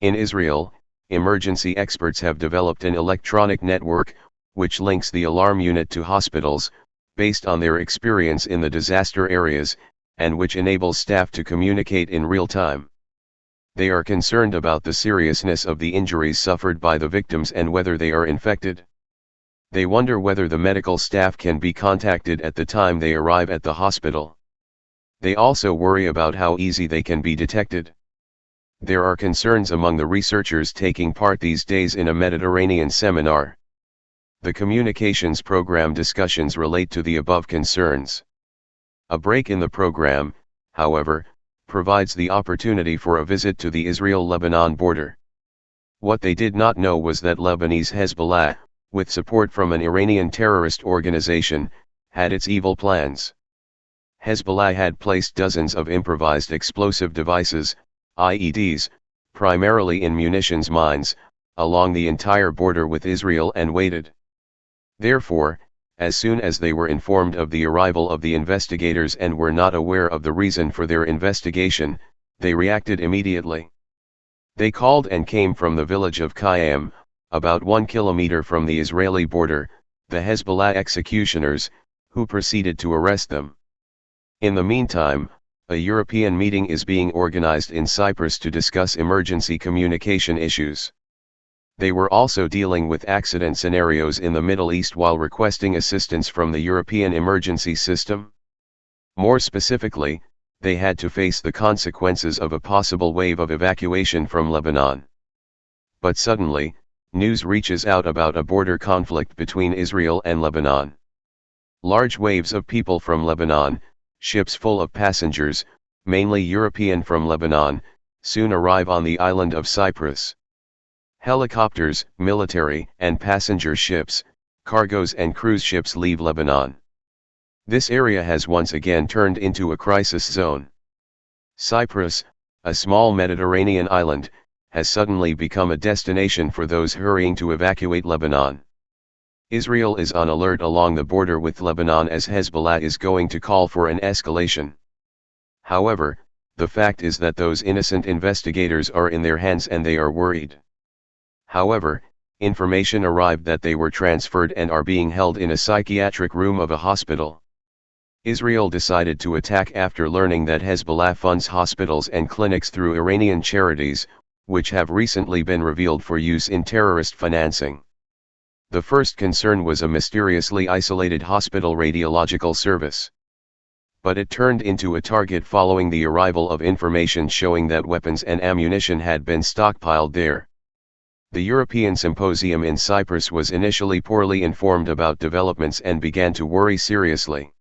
In Israel, emergency experts have developed an electronic network, which links the alarm unit to hospitals, based on their experience in the disaster areas, and which enables staff to communicate in real time. They are concerned about the seriousness of the injuries suffered by the victims and whether they are infected. They wonder whether the medical staff can be contacted at the time they arrive at the hospital. They also worry about how easy they can be detected. There are concerns among the researchers taking part these days in a Mediterranean seminar. The communications program discussions relate to the above concerns. A break in the program, however, provides the opportunity for a visit to the Israel-Lebanon border. What they did not know was that Lebanese Hezbollah, with support from an Iranian terrorist organization, had its evil plans. Hezbollah had placed dozens of improvised explosive devices, IEDs, primarily in munitions mines, along the entire border with Israel and waited. Therefore, as soon as they were informed of the arrival of the investigators and were not aware of the reason for their investigation, they reacted immediately. They called and came from the village of Khayyam, about 1 kilometer from the Israeli border, the Hezbollah executioners, who proceeded to arrest them. In the meantime, a European meeting is being organized in Cyprus to discuss emergency communication issues. They were also dealing with accident scenarios in the Middle East while requesting assistance from the European emergency system. More specifically, they had to face the consequences of a possible wave of evacuation from Lebanon. But suddenly, news reaches out about a border conflict between Israel and Lebanon. Large waves of people from Lebanon, ships full of passengers, mainly European from Lebanon, soon arrive on the island of Cyprus. Helicopters, military and passenger ships, cargos and cruise ships leave Lebanon. This area has once again turned into a crisis zone. Cyprus, a small Mediterranean island, has suddenly become a destination for those hurrying to evacuate Lebanon. Israel is on alert along the border with Lebanon as Hezbollah is going to call for an escalation. However, the fact is that those innocent investigators are in their hands and they are worried. However, information arrived that they were transferred and are being held in a psychiatric room of a hospital. Israel decided to attack after learning that Hezbollah funds hospitals and clinics through Iranian charities, which have recently been revealed for use in terrorist financing. The first concern was a mysteriously isolated hospital radiological service. But it turned into a target following the arrival of information showing that weapons and ammunition had been stockpiled there. The European Symposium in Cyprus was initially poorly informed about developments and began to worry seriously.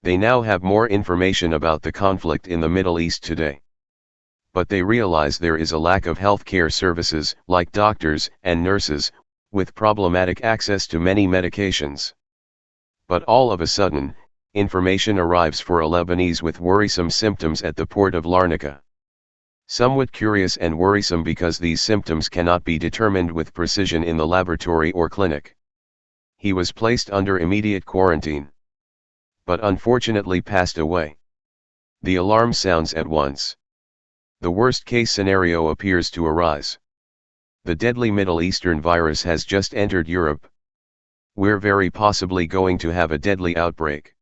They now have more information about the conflict in the Middle East today. But they realize there is a lack of healthcare services, like doctors and nurses, with problematic access to many medications. But all of a sudden, information arrives for a Lebanese with worrisome symptoms at the port of Larnaca. Somewhat curious and worrisome because these symptoms cannot be determined with precision in the laboratory or clinic. He was placed under immediate quarantine, but unfortunately passed away. The alarm sounds at once. The worst-case scenario appears to arise. The deadly Middle Eastern virus has just entered Europe. We're very possibly going to have a deadly outbreak.